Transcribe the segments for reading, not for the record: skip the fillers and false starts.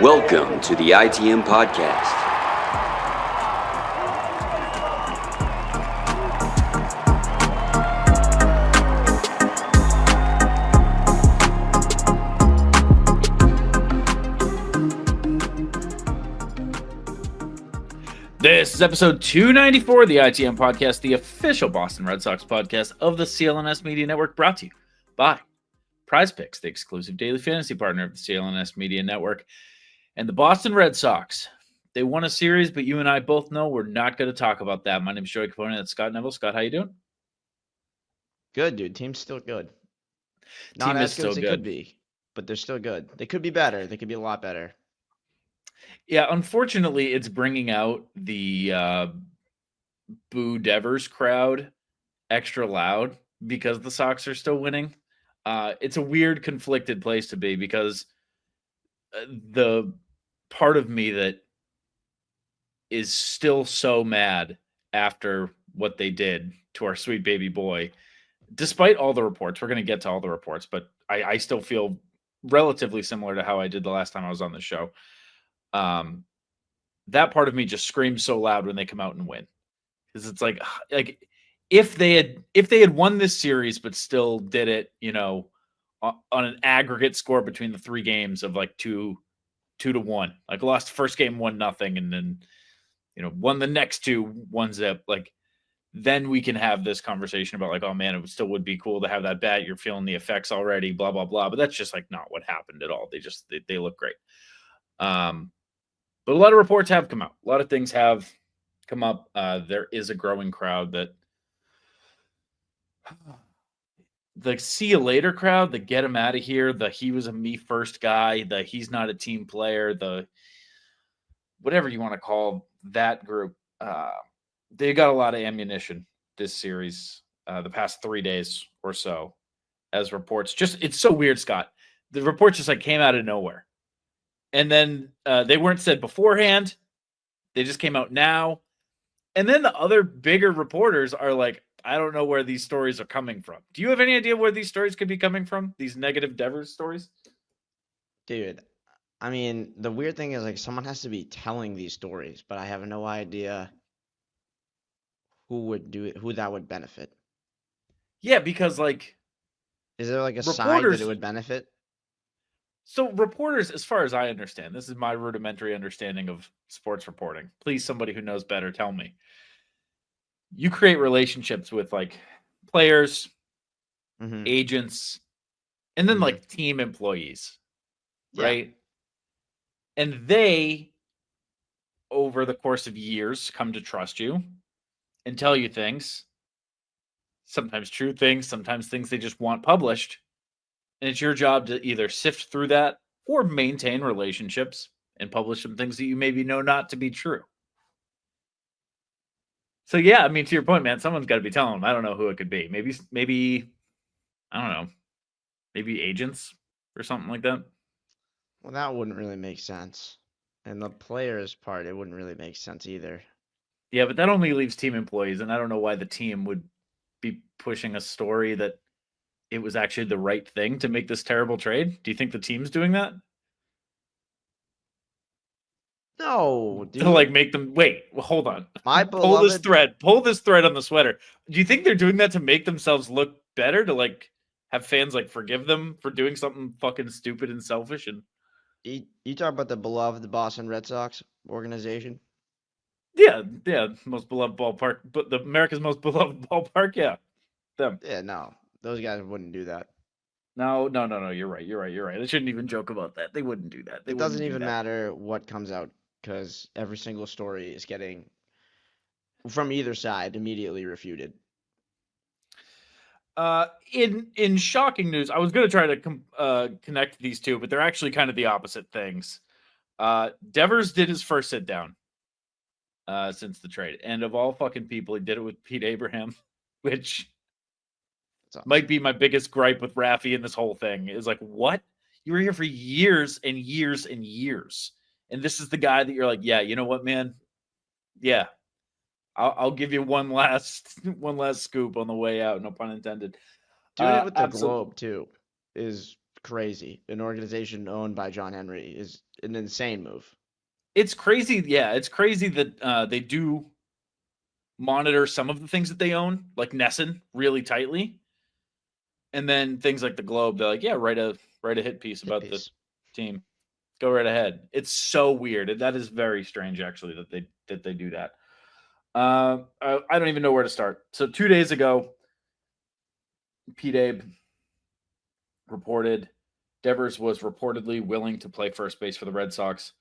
Welcome to the ITM podcast. This is episode 294 of the ITM podcast, the official Boston Red Sox podcast of the CLNS Media Network, brought to you by Prize Picks, the exclusive daily fantasy partner of the CLNS Media Network. And the Boston Red Sox, they won a series, but you and I both know we're not going to talk about that. My name is Copponi and Scott Neville. Scott, how you doing? Good, dude. Team's still good. Not Team as is good as still they good. could be, but they're still good. They could be better. They could be a lot better. Yeah, unfortunately, it's bringing out the Boo Devers crowd extra loud because the Sox are still winning. It's a weird, conflicted place to be because the part of me that is still so mad after what they did to our sweet baby boy, despite all the reports, we're going to get to all the reports, but I still feel relatively similar to how I did the last time I was on the show. That part of me just screams so loud when they come out and win, because it's like if they had won this series but still did it, on an aggregate score between the three games of like 2-1, like lost the first game 1-0, and then won the next 2-1-zip, like then we can have this conversation about like, oh man, it still would be cool to have that bat. You're feeling the effects already, blah blah blah. But that's just like not what happened at all. They look great. But a lot of reports have come out. A lot of things have come up. There is a growing crowd that the see you later crowd, the get him out of here, the he was a me first guy, the he's not a team player, the whatever you want to call that group. They got a lot of ammunition this series, the past 3 days or so, as reports. It's so weird, Scott. The reports just like came out of nowhere. And then they weren't said beforehand. They just came out now. And then the other bigger reporters are like, I don't know where these stories are coming from. Do you have any idea where these stories could be coming from? These negative Devers stories? Dude, I mean, the weird thing is like someone has to be telling these stories, but I have no idea who would do it, who that would benefit. Yeah, because like, is there like a side that it would benefit? So reporters, as far as I understand, this is my rudimentary understanding of sports reporting. Please, somebody who knows better, tell me. You create relationships with like players, agents, and then like team employees, right? And they, over the course of years, come to trust you and tell you things, sometimes true things, sometimes things they just want published. And it's your job to either sift through that or maintain relationships and publish some things that you maybe know not to be true. So yeah, I mean, to your point, man, someone's got to be telling them. I don't know who it could be. Maybe, I don't know, maybe agents or something like that. Well, that wouldn't really make sense. And the players part, it wouldn't really make sense either. Yeah, but that only leaves team employees, and I don't know why the team would be pushing a story that it was actually the right thing to make this terrible trade. Do you think the team's doing that? No, dude. To like make them wait. Well, hold on. My Pull this thread. Pull this thread on the sweater. Do you think they're doing that to make themselves look better? To like have fans like forgive them for doing something fucking stupid and selfish? And you talk about the beloved Boston Red Sox organization? Yeah, most beloved ballpark, but the America's most beloved ballpark. Yeah, them. Yeah, no, those guys wouldn't do that. No. You're right. They shouldn't even joke about that. They wouldn't do that. It doesn't even matter what comes out, because every single story is getting, from either side, immediately refuted. In shocking news, I was going to try to connect these two, but they're actually kind of the opposite things. Devers did his first sit down since the trade, and of all fucking people, he did it with Pete Abraham, which might be my biggest gripe with Raffy in this whole thing. Is like, what? You were here for years and years and years, and this is the guy that you're like, yeah, you know what, man? Yeah, I'll give you one last scoop on the way out. No pun intended. Doing it with the Globe too is crazy. An organization owned by John Henry is an insane move. It's crazy. Yeah, it's crazy that they do monitor some of the things that they own, like Nesson, really tightly, and then things like the Globe. They're like, yeah, write a hit piece about the team. Go right ahead. It's so weird. That is very strange, actually, that they do that. I don't even know where to start. So 2 days ago, Pete Abe reported Devers was reportedly willing to play first base for the Red Sox,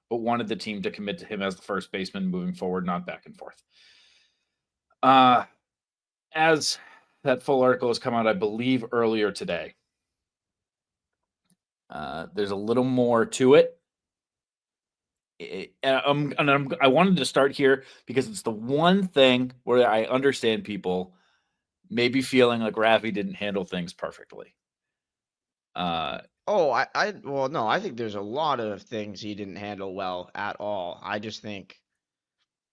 but wanted the team to commit to him as the first baseman moving forward, not back and forth. As that full article has come out, I believe earlier today, there's a little more to it. I wanted to start here because it's the one thing where I understand people maybe feeling like Raffy didn't handle things perfectly. Well, no, I think there's a lot of things he didn't handle well at all. I just think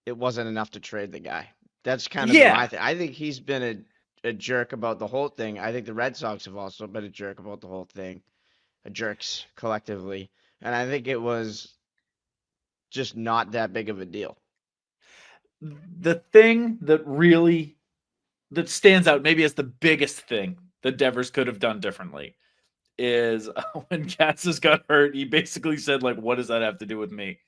it wasn't enough to trade the guy. That's kind of my thing. I think he's been a jerk about the whole thing. I think the Red Sox have also been a jerk about the whole thing, jerks collectively, and I think it was just not that big of a deal. The thing that stands out maybe as the biggest thing that Devers could have done differently is when Cassis got hurt, he basically said, like, what does that have to do with me?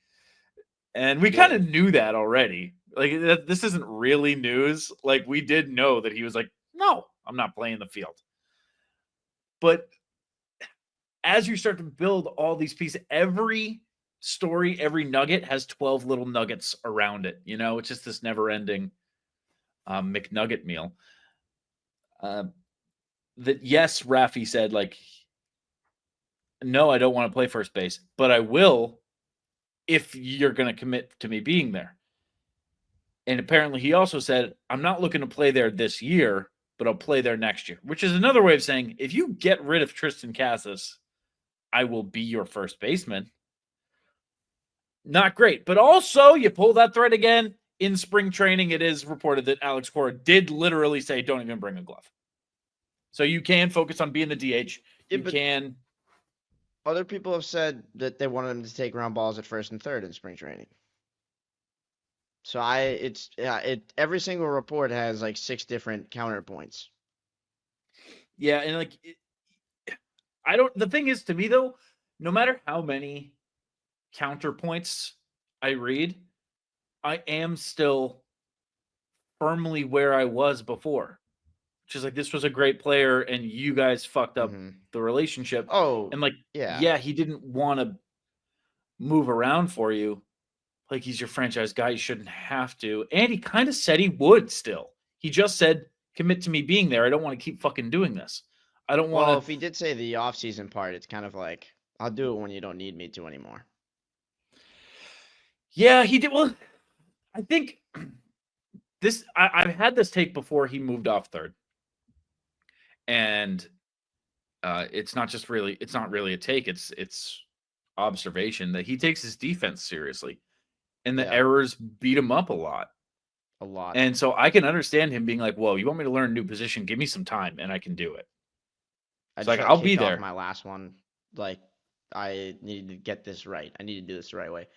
And we kind of knew that already. Like, this isn't really news. Like, we did know that he was like, no, I'm not playing the field. But as you start to build all these pieces, every story, every nugget has 12 little nuggets around it. You know, it's just this never-ending McNugget meal. That, yes, Raffy said, like, no, I don't want to play first base, but I will if you're going to commit to me being there. And apparently he also said, I'm not looking to play there this year, but I'll play there next year, which is another way of saying, if you get rid of Tristan Cassis, I will be your first baseman. Not great. But also, you pull that thread again, in spring training, it is reported that Alex Cora did literally say, don't even bring a glove. So you can focus on being the DH. You can. Other people have said that they wanted him to take ground balls at first and third in spring training. So every single report has like 6 different counterpoints. Yeah, and like the thing is, to me though, no matter how many counterpoints I read, I am still firmly where I was before. Which is like, this was a great player and you guys fucked up the relationship. Oh, and like, yeah, he didn't want to move around for you. Like, he's your franchise guy. You shouldn't have to. And he kind of said he would still. He just said, commit to me being there. I don't want to keep fucking doing this. I don't want to. Well, if he did say the off-season part, it's kind of like, I'll do it when you don't need me to anymore. Yeah, he did. Well, I think I've had this take before he moved off third. And it's not really a take. It's observation that he takes his defense seriously. And the errors beat him up a lot. And so I can understand him being like, whoa, you want me to learn a new position? Give me some time and I can do it. It's like, I'll be there. My last one, like, I needed to get this right. I need to do this the right way.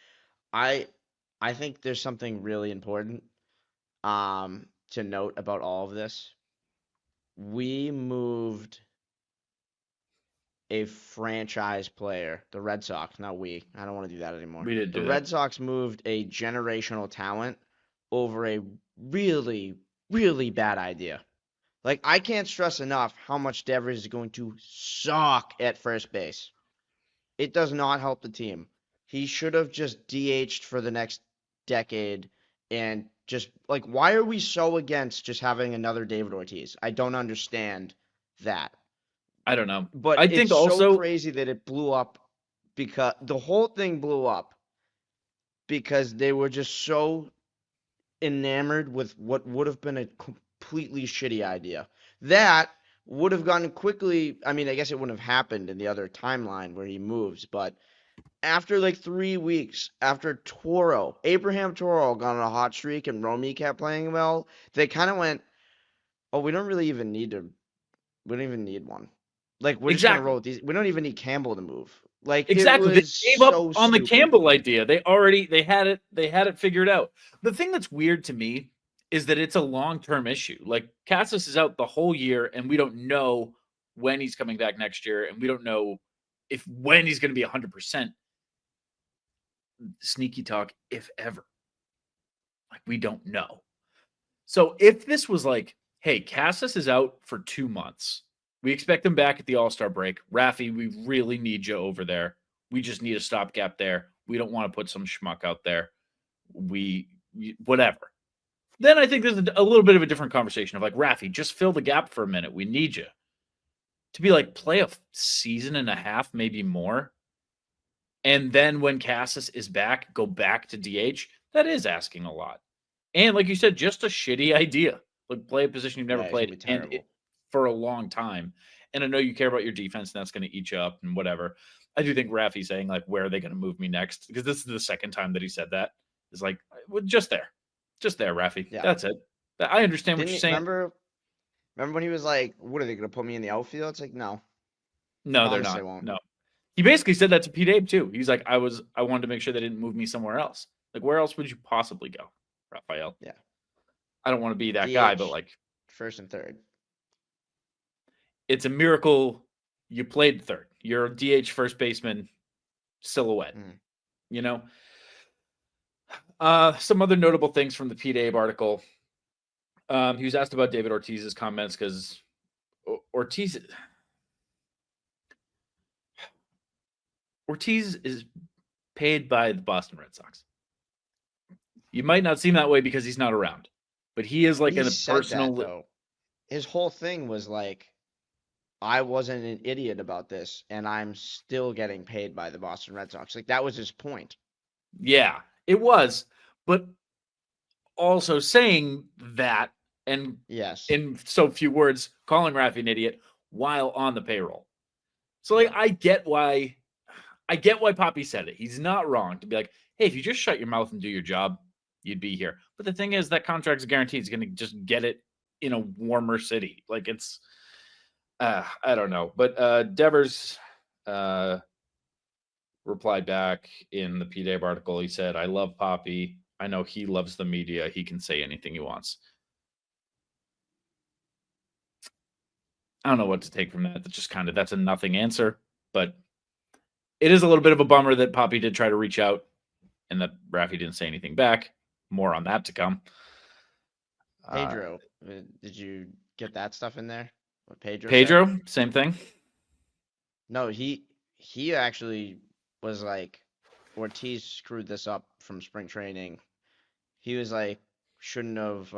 I think there's something really important to note about all of this. We moved a franchise player, the Red Sox, not we. I don't want to do that anymore. We didn't do that. The Red Sox moved a generational talent over a really, really bad idea. Like, I can't stress enough how much Devers is going to suck at first base. It does not help the team. He should have just DH'd for the next decade and just, like, why are we so against just having another David Ortiz? I don't understand that. I don't know. But I think it's also so crazy that it blew up because the whole thing blew up because they were just so enamored with what would have been a completely shitty idea. That would have gone quickly. I mean, I guess it wouldn't have happened in the other timeline where he moves, but after like 3 weeks, after Abraham Toro got on a hot streak and Romy kept playing well, they kind of went, oh, we don't even need one. Like, we're just going to roll with these. We don't even need Campbell to move. Like Exactly. it They was gave up so on the stupid. Campbell idea. They had it figured out. The thing that's weird to me is that it's a long-term issue. Like Cassis is out the whole year and we don't know when he's coming back next year and we don't know when he's going to be 100%. Sneaky talk, if ever. Like we don't know. So if this was like, hey, Cassis is out for 2 months. We expect him back at the All-Star break. Raffy, we really need you over there. We just need a stopgap there. We don't want to put some schmuck out there. Whatever. Then I think there's a little bit of a different conversation of like, Raffy, just fill the gap for a minute. We need you. To be like, play a season and a half, maybe more. And then when Cassis is back, go back to DH. That is asking a lot. And like you said, just a shitty idea. Like play a position you've never played for a long time. And I know you care about your defense, and that's going to eat you up and whatever. I do think Raffy saying like, where are they going to move me next? Because this is the second time that he said that. It's like, well, just there, Raffy. Yeah. That's it. I understand what you're saying. Remember when he was like, what are they going to put me in the outfield? It's like, no, they're not. They won't. No. He basically said that to Pete Abe too. He's like, I wanted to make sure they didn't move me somewhere else. Like, where else would you possibly go, Raphael? Yeah. I don't want to be that guy, but like first and third. It's a miracle you played third. You're a DH first baseman silhouette. You know? Some other notable things from the Pete Abe article. He was asked about David Ortiz's comments because Ortiz is paid by the Boston Red Sox. You might not seem that way because he's not around, but he is like a personal. Though. His whole thing was like, I wasn't an idiot about this, and I'm still getting paid by the Boston Red Sox. Like that was his point. Yeah, it was, but also saying that and in so few words, calling Raffy an idiot while on the payroll. So like, I get why Poppy said it. He's not wrong to be like, hey, if you just shut your mouth and do your job, you'd be here. But the thing is, that contract's guaranteed. He's going to just get it in a warmer city. Like it's, I don't know. But Devers replied back in the Pete Abe article. He said, I love Poppy. I know he loves the media. He can say anything he wants. I don't know what to take from that. That's just that's a nothing answer. But it is a little bit of a bummer that Poppy did try to reach out and that Raffy didn't say anything back. More on that to come. Pedro, did you get that stuff in there? What Pedro said? Same thing. No, he actually was like, Ortiz screwed this up from spring training. He was like, shouldn't have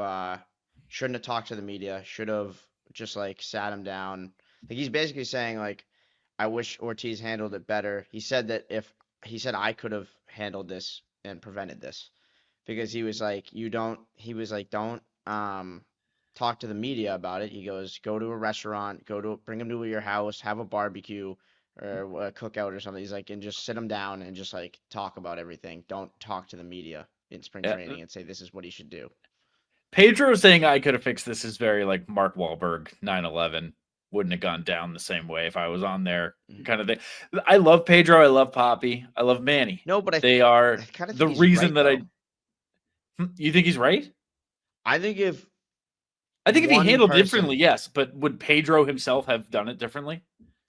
talked to the media. Should have just like sat him down. Like he's basically saying like, I wish Ortiz handled it better. He said that I could have handled this and prevented this, because he was like, don't talk to the media about it. He goes, go to a restaurant, bring him to your house, have a barbecue or a cookout or something. He's like, and just sit him down and just like talk about everything. Don't talk to the media in spring training and say this is what he should do. Pedro saying I could have fixed this is very like Mark Wahlberg 9/11. Wouldn't have gone down the same way if I was on there kind of thing. I love Pedro. I love Poppy. I love Manny. No, but they are the reason that You think he's right? I think if he handled differently, yes. But would Pedro himself have done it differently?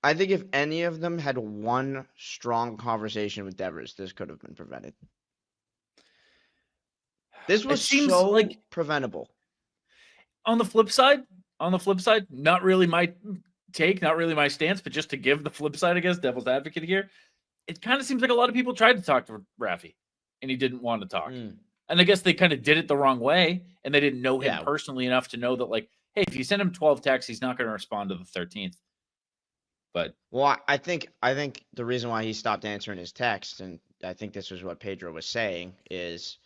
I think if any of them had one strong conversation with Devers, this could have been prevented. This seems so like preventable. On the flip side, not really my take, not really my stance, but just to give the flip side, I guess, devil's advocate here, it kind of seems like a lot of people tried to talk to Raffy, and he didn't want to talk. And I guess they kind of did it the wrong way, and they didn't know him personally enough to know that, like, hey, if you send him 12 texts, he's not going to respond to the 13th. But I think the reason why he stopped answering his text, and I think this was what Pedro was saying, is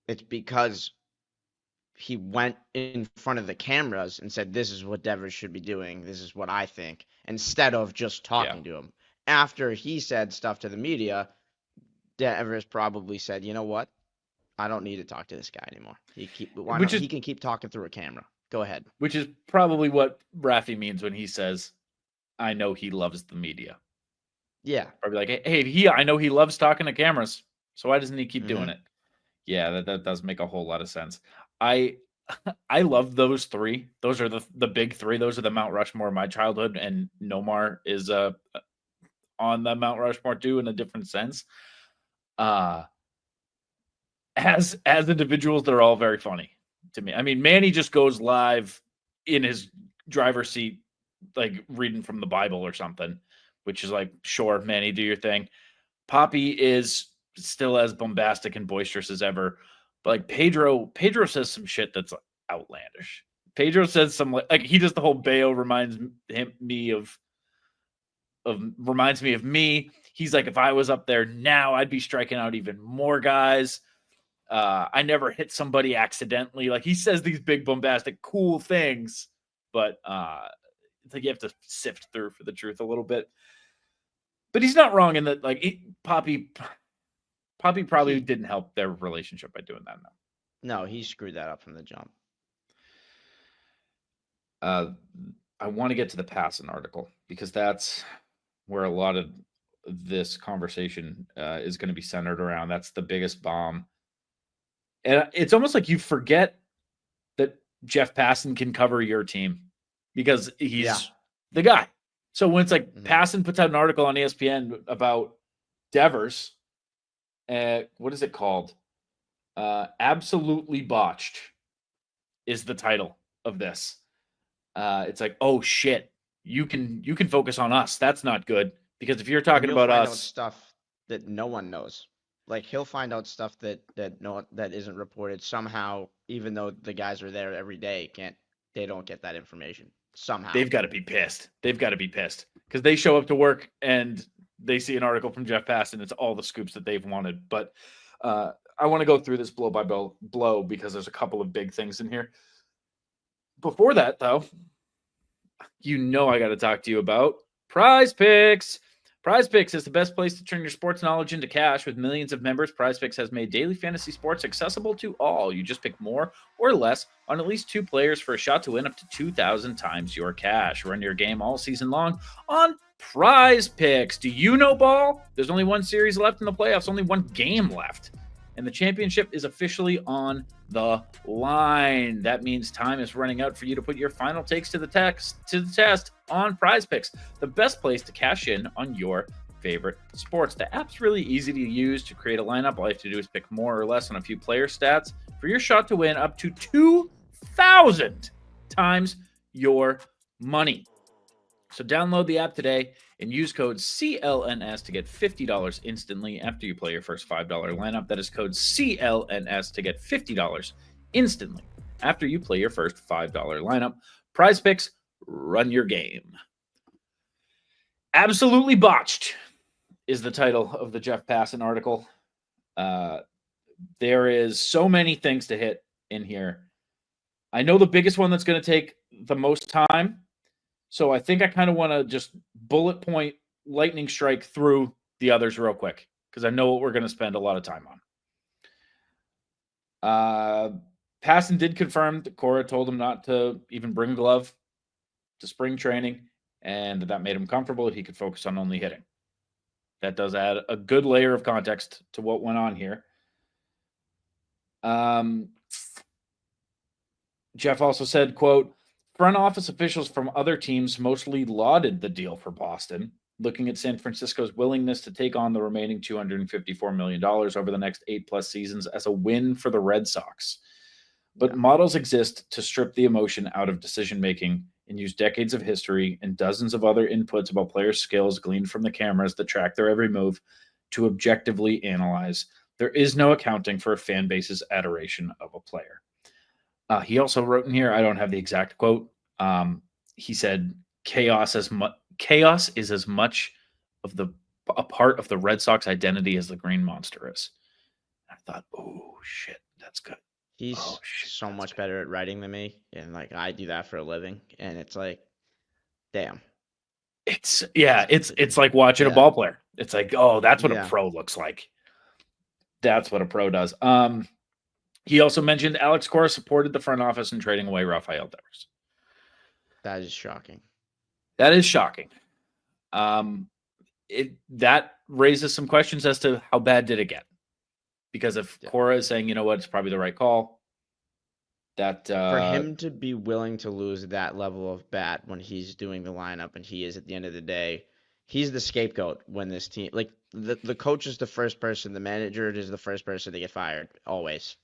it's because he went in front of the cameras and said, this is what Devers should be doing. This is what I think, instead of just talking to him. After he said stuff to the media, Devers probably said, you know what? I don't need to talk to this guy anymore. He can keep talking through a camera. Go ahead. Which is probably what Raffy means when he says, I know he loves the media. Yeah. Probably like, hey, I know he loves talking to cameras, so why doesn't he keep doing it? Yeah, that does make a whole lot of sense. I love those three. Those are the big three. Those are the Mount Rushmore of my childhood, and Nomar is on the Mount Rushmore too in a different sense. As individuals, they're all very funny to me. I mean, Manny just goes live in his driver's seat, like reading from the Bible or something, which is like, sure, Manny, do your thing. Poppy is still as bombastic and boisterous as ever, but like Pedro says some shit that's outlandish. Pedro says some like he does the whole Bayo reminds me of me. He's like, if I was up there now, I'd be striking out even more guys. I never hit somebody accidentally. Like he says these big bombastic cool things, but it's like you have to sift through for the truth a little bit. But he's not wrong in that, like, Poppy probably didn't help their relationship by doing that. No, he screwed that up from the jump. I want to get to the Passan article because that's where a lot of this conversation is going to be centered around. That's the biggest bomb. And it's almost like you forget that Jeff Passan can cover your team because he's the guy. So when it's like Passan puts out an article on ESPN about Devers, what is it called? Absolutely Botched is the title of this. It's like, oh shit, you can focus on us. That's not good because if you're talking about us, out stuff that no one knows. Like he'll find out stuff that isn't reported somehow, even though the guys are there every day. They don't get that information somehow? They've got to be pissed. Because they show up to work and they see an article from Jeff Passan. It's all the scoops that they've wanted. But I want to go through this blow by blow because there's a couple of big things in here. Before that, though, I got to talk to you about Prize Picks. Prize Picks is the best place to turn your sports knowledge into cash. With millions of members, Prize Picks has made daily fantasy sports accessible to all. You just pick more or less on at least 2 players for a shot to win up to 2,000 times your cash. Run your game all season long on Prize Picks. Do you know ball? There's only one series left in the playoffs, only one game left. And the championship is officially on the line. That means time is running out for you to put your final takes to the test on Prize Picks, the best place to cash in on your favorite sports. The app's really easy to use to create a lineup. All you have to do is pick more or less on a few player stats for your shot to win up to 2,000 times your money. So download the app today and use code CLNS to get $50 instantly after you play your first $5 lineup. That is code CLNS to get $50 instantly after you play your first $5 lineup. Prize Picks, run your game. Absolutely Botched is the title of the Jeff Passan article. There is so many things to hit in here. I know the biggest one that's going to take the most time. So I think I kind of want to just bullet point, lightning strike through the others real quick because I know what we're going to spend a lot of time on. Passan did confirm that Cora told him not to even bring a glove to spring training and that made him comfortable that he could focus on only hitting. That does add a good layer of context to what went on here. Jeff also said, quote, front office officials from other teams mostly lauded the deal for Boston, looking at San Francisco's willingness to take on the remaining $254 million over the next 8+ seasons as a win for the Red Sox. But models exist to strip the emotion out of decision-making and use decades of history and dozens of other inputs about players' skills gleaned from the cameras that track their every move to objectively analyze. There is no accounting for a fan base's adoration of a player. He also wrote in here, I don't have the exact quote. He said, chaos is as much of a part of the Red Sox identity as the Green Monster is. I thought, oh shit, that's good. He's so much better at writing than me, and like I do that for a living, and it's like, damn. It's like watching a ball player. It's like, oh, that's what a pro looks like. That's what a pro does. He also mentioned Alex Cora supported the front office in trading away Rafael Devers. That is shocking. That is shocking. that raises some questions as to how bad did it get? Because if Cora is saying, you know what, it's probably the right call, that for him to be willing to lose that level of bat when he's doing the lineup and he is at the end of the day, he's the scapegoat when this team, like the coach is the first person, the manager is the first person to get fired always.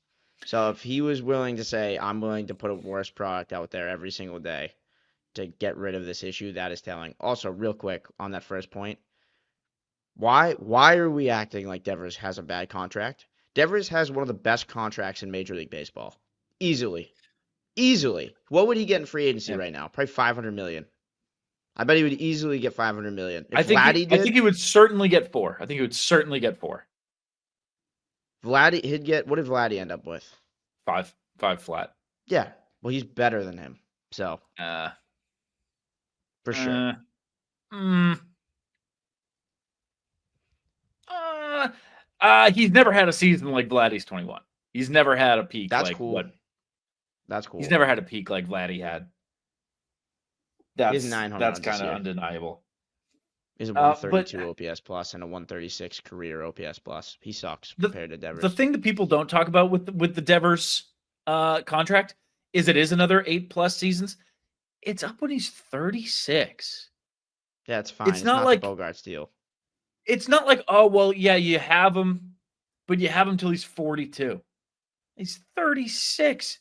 So if he was willing to say, I'm willing to put a worse product out there every single day to get rid of this issue, that is telling. Also, real quick on that first point, why are we acting like Devers has a bad contract? Devers has one of the best contracts in Major League Baseball. Easily. What would he get in free agency right now? Probably $500 million. I bet he would easily get $500 million. If I think he would certainly get 4. I think he would certainly get 4. Vladdy, what did Vladdy end up with? 5 flat. Yeah. Well, he's better than him. So. For sure. He's never had a season like Vladdy's 21. He's never had a peak. That's like cool. What? That's cool. He's never had a peak like Vladdy had. That's 900 that's kind of undeniable. He's a 132 OPS plus and a 136 career OPS plus. He sucks compared to Devers. The thing that people don't talk about with the Devers contract is it is another 8+ seasons. It's up when he's 36. Yeah, it's fine. It's not like Bogart's deal. It's not like, oh, well, yeah, you have him, but you have him till he's 42. He's 36.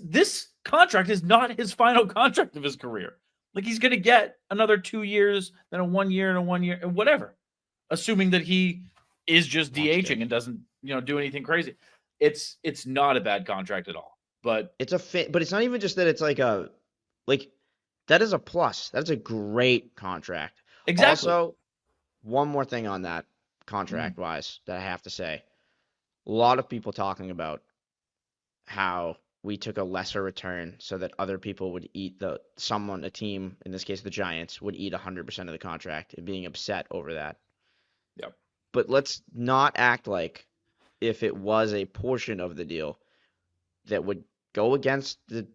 This contract is not his final contract of his career. Like, he's going to get another 2 years, then a 1 year and a 1 year, and whatever, assuming that he is just DHing and doesn't, do anything crazy. It's not a bad contract at all. But it's but it's not even just that it's that is a plus. That's a great contract. Exactly. Also, one more thing on that contract-wise that I have to say. A lot of people talking about how we took a lesser return so that other people would eat a team, in this case the Giants, would eat 100% of the contract and being upset over that. Yep. But let's not act like if it was a portion of the deal that would go against the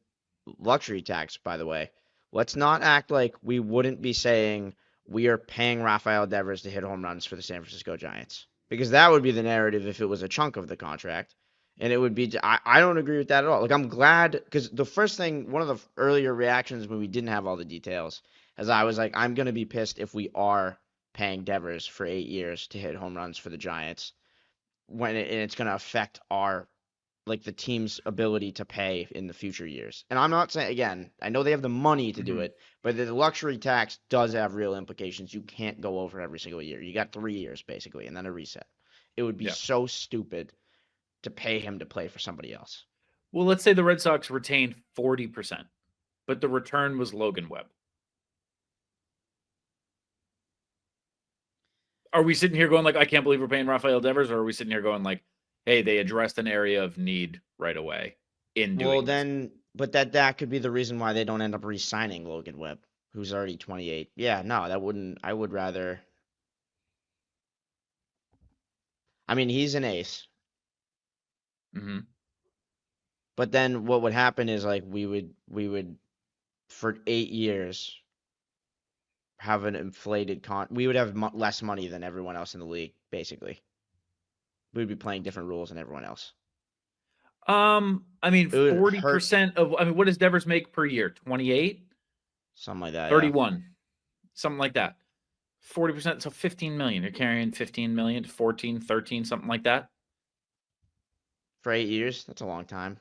luxury tax, by the way. Let's not act like we wouldn't be saying we are paying Rafael Devers to hit home runs for the San Francisco Giants. Because that would be the narrative if it was a chunk of the contract. And it would be, I don't agree with that at all. Like, I'm glad, because the first thing, one of the earlier reactions when we didn't have all the details, is I was like, I'm going to be pissed if we are paying Devers for 8 years to hit home runs for the Giants. And it's going to affect the team's ability to pay in the future years. And I'm not saying, again, I know they have the money to do it, but the luxury tax does have real implications. You can't go over every single year. You got 3 years, basically, and then a reset. It would be so stupid to pay him to play for somebody else. Well, let's say the Red Sox retained 40%, but the return was Logan Webb. Are we sitting here going like, I can't believe we're paying Rafael Devers, or are we sitting here going like, hey, they addressed an area of need right away in doing but that could be the reason why they don't end up re-signing Logan Webb, who's already 28. Yeah, no, I would rather. I mean, he's an ace. Mm-hmm. But then what would happen is we would for 8 years have an inflated we would have less money than everyone else in the league, basically. We'd be playing different rules than everyone else. I mean, 40% of, what does Devers make per year? 28? Something like that. 31. Yeah. Something like that. 40%, so 15 million. You're carrying 15 million to 14, 13, something like that. For 8 years, that's a long time.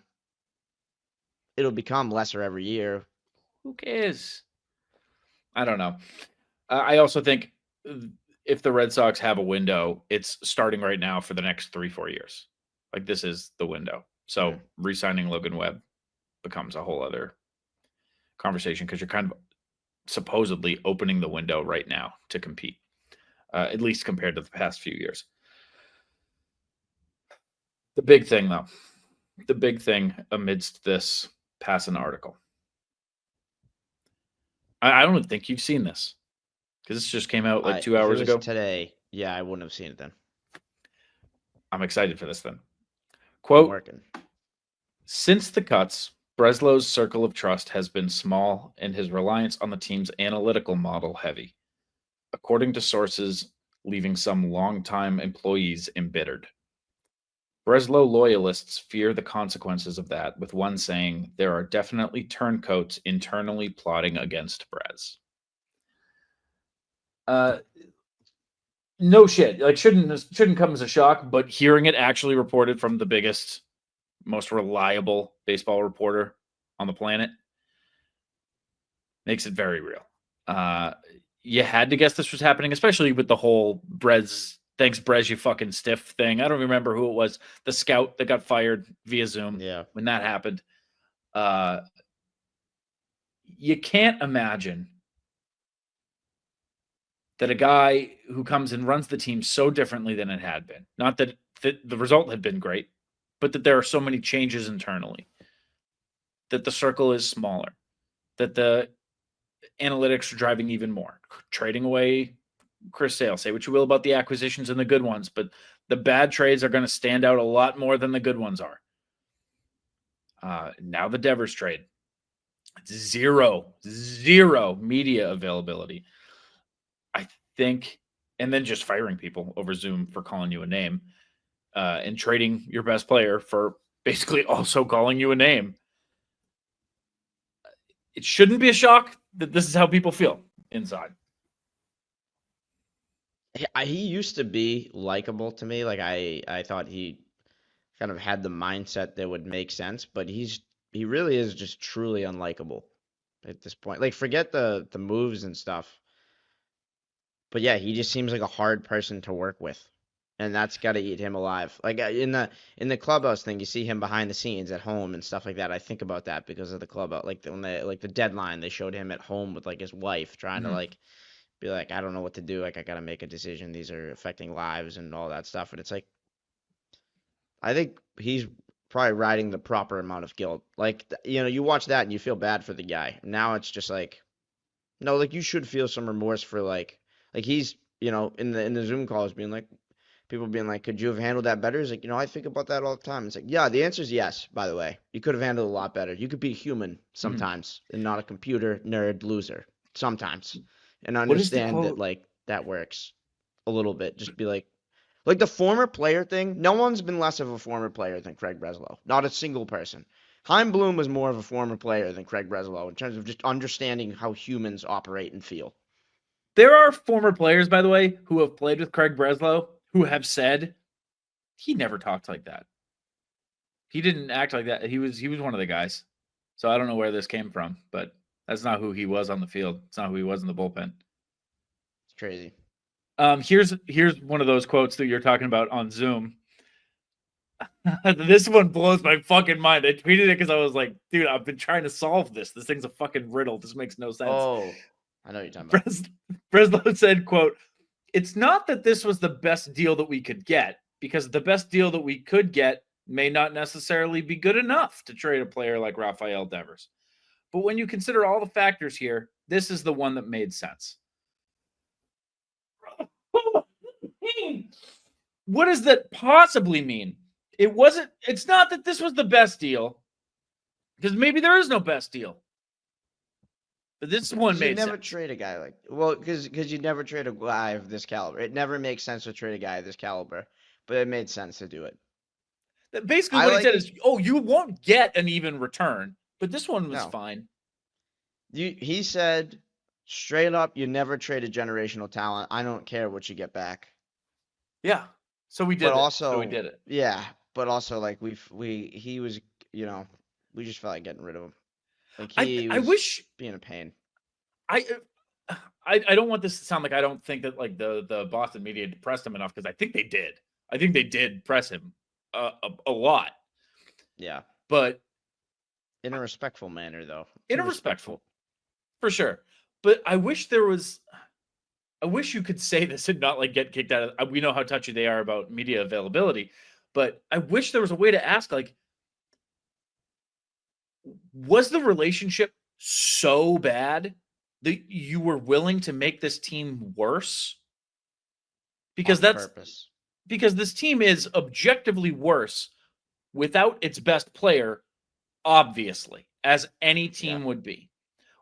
It'll become lesser every year. Who cares? I don't know. I also think if the Red Sox have a window, it's starting right now for the next 3-4 years. Like, this is the window. So re-signing Logan Webb becomes a whole other conversation because you're kind of supposedly opening the window right now to compete, at least compared to the past few years. The big thing, though, amidst this Passan article, I don't even think you've seen this because this just came out like 2 hours ago. Today, yeah, I wouldn't have seen it then. I'm excited for this then. Quote, since the cuts, Breslow's circle of trust has been small and his reliance on the team's analytical model heavy. According to sources leaving some longtime employees embittered. Breslow loyalists fear the consequences of that, with one saying, "There are definitely turncoats internally plotting against Brez." No shit. Like shouldn't come as a shock, but hearing it actually reported from the biggest, most reliable baseball reporter on the planet makes it very real. You had to guess this was happening, especially with the whole Brez, thanks Brez, you fucking stiff thing. I don't remember who it was, the scout that got fired via Zoom when that happened. You can't imagine that a guy who comes and runs the team so differently than it had been, not that the result had been great, but that there are so many changes internally, that the circle is smaller, that the analytics are driving even more, trading away Chris Sale. Say what you will about the acquisitions and the good ones, but the bad trades are going to stand out a lot more than the good ones are. Now the Devers trade, zero media availability. I think, and then just firing people over Zoom for calling you a name, and trading your best player for basically also calling you a name. It shouldn't be a shock that this is how people feel inside. He used to be likable to me. Like I thought he kind of had the mindset that would make sense, but he really is just truly unlikable at this point. Like forget the moves and stuff. But yeah, he just seems like a hard person to work with. And that's got to eat him alive. Like in the clubhouse thing, you see him behind the scenes at home and stuff like that. I think about that because of the clubhouse. Like when the deadline, they showed him at home with like his wife trying to like be like, I don't know what to do. Like I got to make a decision. These are affecting lives and all that stuff. And it's like, I think he's probably riding the proper amount of guilt. Like you watch that and you feel bad for the guy. Now it's just like, no, like you should feel some remorse for like he's in the Zoom calls being like. People being like, could you have handled that better? He's like, I think about that all the time. It's like, yeah, the answer is yes, by the way. You could have handled it a lot better. You could be human sometimes and not a computer nerd loser sometimes. And understand that, like, that works a little bit. Just be like the former player thing, no one's been less of a former player than Craig Breslow. Not a single person. Chaim Bloom was more of a former player than Craig Breslow in terms of just understanding how humans operate and feel. There are former players, by the way, who have played with Craig Breslow who have said he never talked like that. He didn't act like that. He was one of the guys. So I don't know where this came from, but that's not who he was on the field. It's not who he was in the bullpen. It's crazy. Here's one of those quotes that you're talking about on Zoom. This one blows my fucking mind. I tweeted it because I was like, dude, I've been trying to solve this. This thing's a fucking riddle. This makes no sense. Oh, I know what you're talking about. Breslow said, quote, "It's not that this was the best deal that we could get, because the best deal that we could get may not necessarily be good enough to trade a player like Rafael Devers. But when you consider all the factors here, this is the one that made sense." What does that possibly mean? It's not that this was the best deal, because maybe there is no best deal. But this one made sense. You never trade a guy because you never trade a guy of this caliber. It never makes sense to trade a guy of this caliber, but it made sense to do it. Basically, what he said is, you won't get an even return, but this one was fine. He said straight up, you never trade a generational talent. I don't care what you get back. Yeah. So we did we did it. Yeah, but also like we just felt like getting rid of him. Like I wish being a pain. I don't want this to sound like I don't think that like the Boston media pressed him enough, because I think they did. I think they did press him a lot. Yeah, but in a respectful manner, though. In a respectful, for sure. But I wish you could say this and not like get kicked out of. We know how touchy they are about media availability, but I wish there was a way to ask, like, was the relationship so bad that you were willing to make this team worse? Because because this team is objectively worse without its best player, obviously, as any team would be.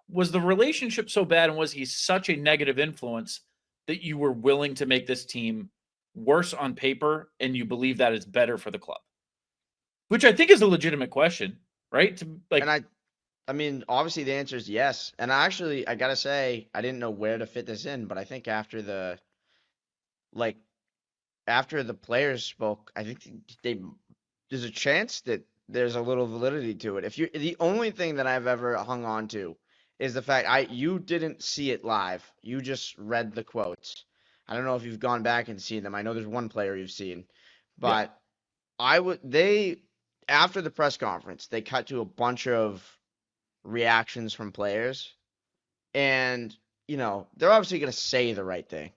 Was the relationship so bad, and was he such a negative influence that you were willing to make this team worse on paper and you believe that is better for the club? Which I think is a legitimate question, right? And I mean, obviously the answer is yes. And I gotta say, I didn't know where to fit this in, but I think after the players spoke, I think there's a chance that there's a little validity to it. The only thing that I've ever hung on to is the fact you didn't see it live. You just read the quotes. I don't know if you've gone back and seen them. I know there's one player you've seen, but after the press conference, they cut to a bunch of reactions from players, and they're obviously going to say the right thing,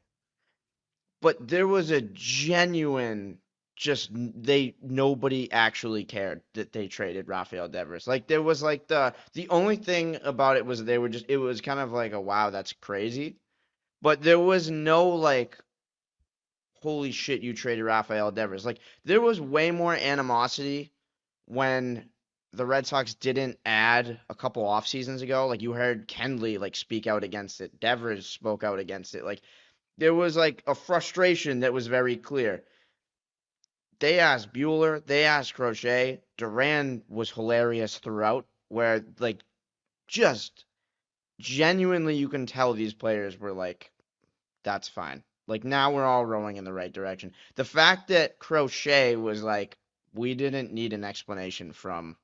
but there was a genuine nobody actually cared that they traded Rafael Devers. Like, there was like the only thing about it was it was kind of like a wow, that's crazy, but there was no like, holy shit, you traded Rafael Devers. Like, there was way more animosity when the Red Sox didn't add a couple off seasons ago. Like, you heard Kenley like speak out against it. Devers spoke out against it. Like, there was like a frustration that was very clear. They asked Buehler, they asked Crochet. Duran was hilarious throughout, where like just genuinely you can tell these players were like, that's fine. Like, now we're all rowing in the right direction. The fact that Crochet was like, we didn't need an explanation from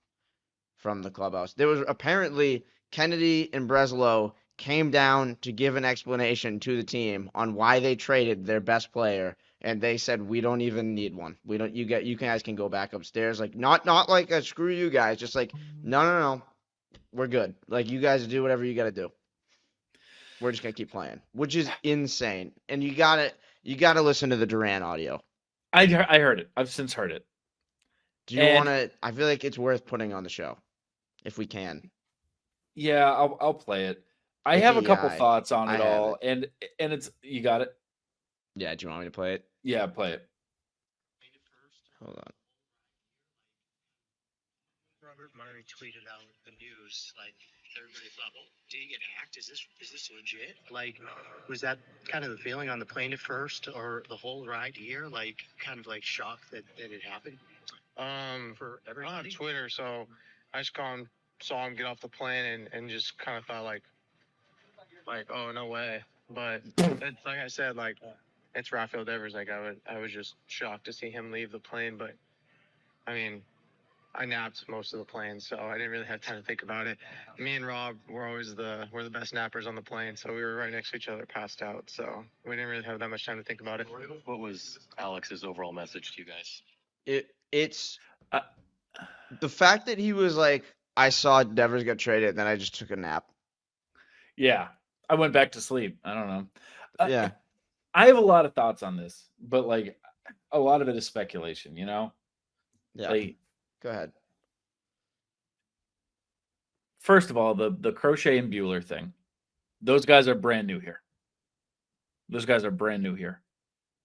the clubhouse. There was apparently Kennedy and Breslow came down to give an explanation to the team on why they traded their best player, and they said, we don't even need one. We don't. You guys can go back upstairs. Like, not like a screw you guys. Just like, no, we're good. Like, you guys do whatever you got to do. We're just gonna keep playing, which is insane. And you gotta listen to the Duran audio. I heard it. I've since heard it. Do you want to? I feel like it's worth putting on the show, if we can. Yeah, I'll play it. I have a couple thoughts on it all, and it's, you got it. Yeah, do you want me to play it? Yeah, play it. Hold on. Robert Murray tweeted out the news, like, everybody thought, well, did he get hacked? Is this legit? Like, was that kind of the feeling on the plane at first, or the whole ride here? Like, kind of like shocked that it happened? For everybody? On Twitter, so I just saw him get off the plane and just kind of thought like, oh, no way. But it's like I said, like, it's Rafael Devers. Like, I was just shocked to see him leave the plane. But I mean, I napped most of the plane, so I didn't really have time to think about it. Me and Rob we're the best nappers on the plane, so we were right next to each other, passed out. So we didn't really have that much time to think about it. What was Alex's overall message to you guys? It's the fact that he was like, I saw Devers get traded, and then I just took a nap. Yeah, I went back to sleep. I don't know. Yeah. I have a lot of thoughts on this, but like a lot of it is speculation, you know? Yeah. Like, go ahead. First of all, the Crochet and Buehler thing, those guys are brand new here.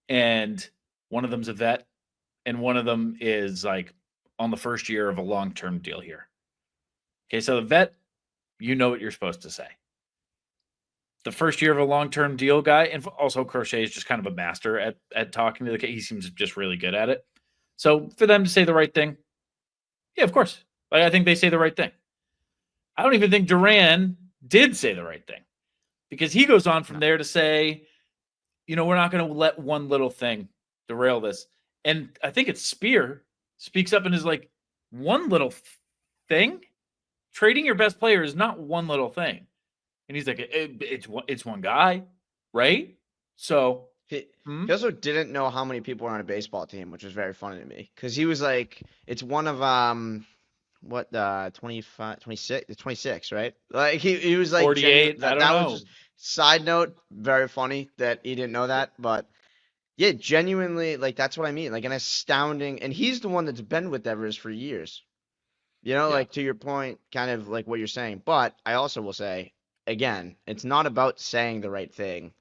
And one of them's a vet, and one of them is like on the first year of a long-term deal here. Okay, so the vet, you know what you're supposed to say. The first year of a long-term deal guy, and also Crochet is just kind of a master at talking to the kid. He seems just really good at it. So for them to say the right thing, yeah, of course. Like, I think they say the right thing. I don't even think Duran did say the right thing, because he goes on from there to say, we're not going to let one little thing derail this. And I think it's Spear speaks up and is like, one little thing? Trading your best player is not one little thing. And he's like, it's one guy, right? So he also didn't know how many people were on a baseball team, which was very funny to me, because he was like, it's one of 25, 26, 26, right? Like, he was like 48. I don't know. Was just, side note, very funny that he didn't know that, but yeah, genuinely, like, that's what I mean. Like, an astounding, and he's the one that's been with Devers for years. Like, to your point, kind of like what you're saying. But I also will say, again, it's not about saying the right thing.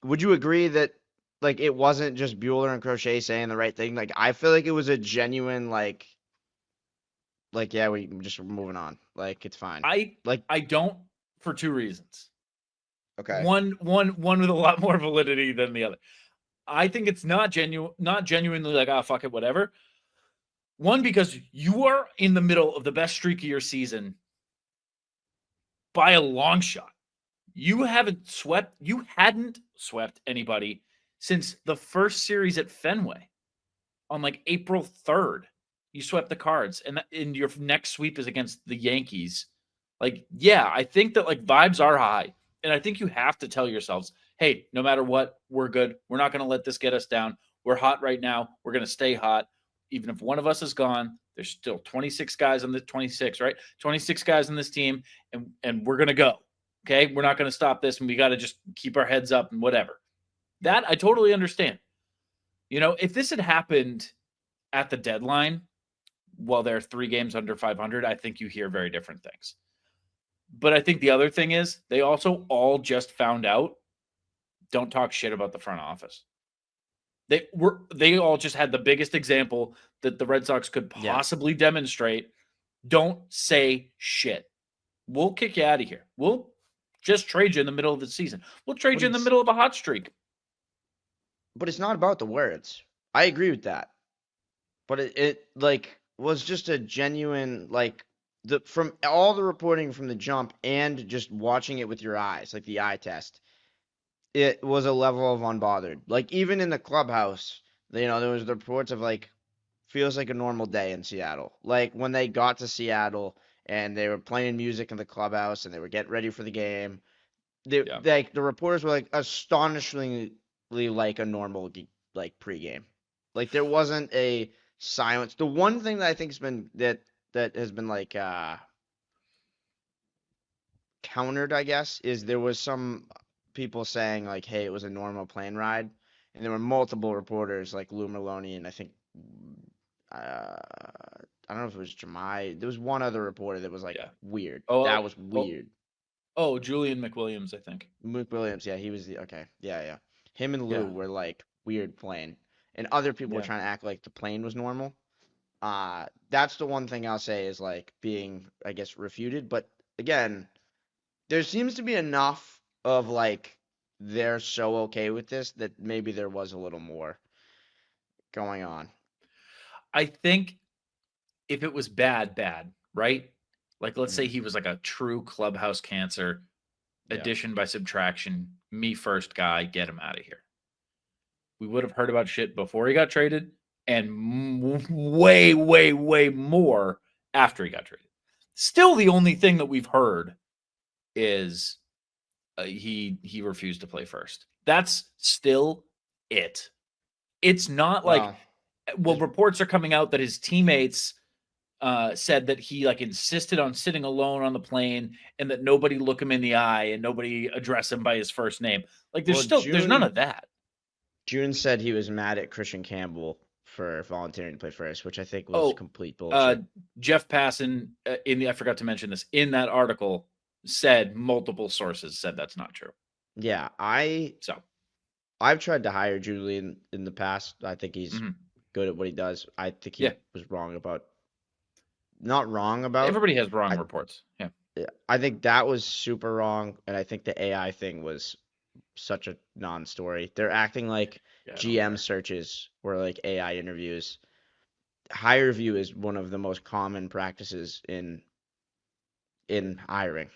Would you agree that, like, it wasn't just Buehler and Crochet saying the right thing? Like, I feel like it was a genuine, like, yeah, we're moving on. Like, it's fine. I don't, for two reasons. Okay. One with a lot more validity than the other. I think it's not genuinely like, fuck it, whatever. One, because you are in the middle of the best streak of your season by a long shot. You hadn't swept anybody since the first series at Fenway on like April 3rd. You swept the Cards, and your next sweep is against the Yankees. Like, yeah, I think that like vibes are high. And I think you have to tell yourselves, hey, no matter what, we're good. We're not going to let this get us down. We're hot right now. We're going to stay hot. Even if one of us is gone, there's still 26 guys on the 26, right? 26 guys on this team, and we're going to go. Okay? We're not going to stop this, and we got to just keep our heads up and whatever. That I totally understand. You know, if this had happened at the deadline, while they're 3 games under 500, I think you hear very different things. But I think the other thing is they also all just found out, don't talk shit about the front office. They all just had the biggest example that the Red Sox could possibly demonstrate. Don't say shit. We'll kick you out of here. We'll just trade you in the middle of the season. We'll trade you in the middle of a hot streak. But it's not about the words. I agree with that. But it like was just a genuine like from all the reporting from the jump and just watching it with your eyes, like the eye test. It was a level of unbothered. Like even in the clubhouse, you know, there was the reports of like feels like a normal day in Seattle. Like when they got to Seattle and they were playing music in the clubhouse and they were getting ready for the game. Like the reporters were like astonishingly like a normal like pregame. Like there wasn't a silence. The one thing that I think has been that has been like countered, I guess, is there was some people saying like, hey, it was a normal plane ride. And there were multiple reporters like Lou Merloni and I think I don't know if it was Jemai. There was one other reporter that was like weird. That was weird. Oh, Julian McWilliams, I think. McWilliams, yeah, he was the okay. Yeah. Him and Lou were like weird plane. And other people were trying to act like the plane was normal. That's the one thing I'll say is like being, I guess, refuted. But again, there seems to be enough of like they're so okay with this that maybe there was a little more going on. I think if it was bad, right? Like let's say he was like a true clubhouse cancer, addition by subtraction, me first guy, get him out of here. We would have heard about shit before he got traded and way, way, way more after he got traded. Still, the only thing that we've heard is he refused to play first. That's still it. It's not like, well, reports are coming out that his teammates said that he like insisted on sitting alone on the plane and that nobody look him in the eye and nobody address him by his first name. Like there's there's none of that. June said he was mad at Christian Campbell for volunteering to play first, which I think was complete bullshit. Jeff Passan, I forgot to mention this, in that article said multiple sources said that's not true. Yeah, I've tried to hire Julian in the past. I think he's good at what he does. I think he was wrong about. Not wrong about. Everybody has wrong reports. Yeah. I think that was super wrong, and I think the AI thing was such a non-story. They're acting like GM searches were like AI interviews. Hire review is one of the most common practices in hiring.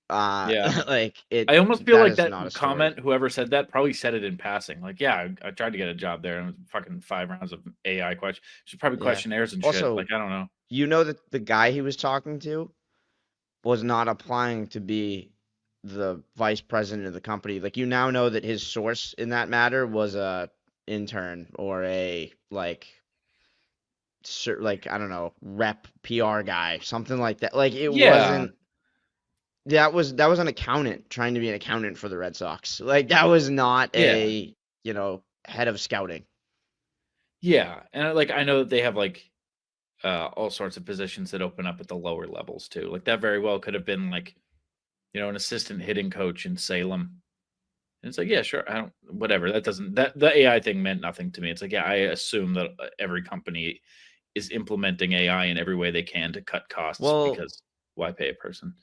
Like it. I almost feel like that comment, whoever said that, probably said it in passing. Like, yeah, I tried to get a job there, and it was fucking 5 rounds of AI questions. Just probably questionnaires and shit. Like, I don't know. You know that the guy he was talking to was not applying to be the vice president of the company. Like, you now know that his source in that matter was a intern or a like I don't know, rep PR guy, something like that. Like it wasn't. That was an accountant trying to be an accountant for the Red Sox. Like that was not a head of scouting. Yeah, and like I know that they have like all sorts of positions that open up at the lower levels too. Like that very well could have been like, an assistant hitting coach in Salem. And it's like, yeah, sure. Whatever. The AI thing meant nothing to me. It's like, yeah, I assume that every company is implementing AI in every way they can to cut costs because why pay a person?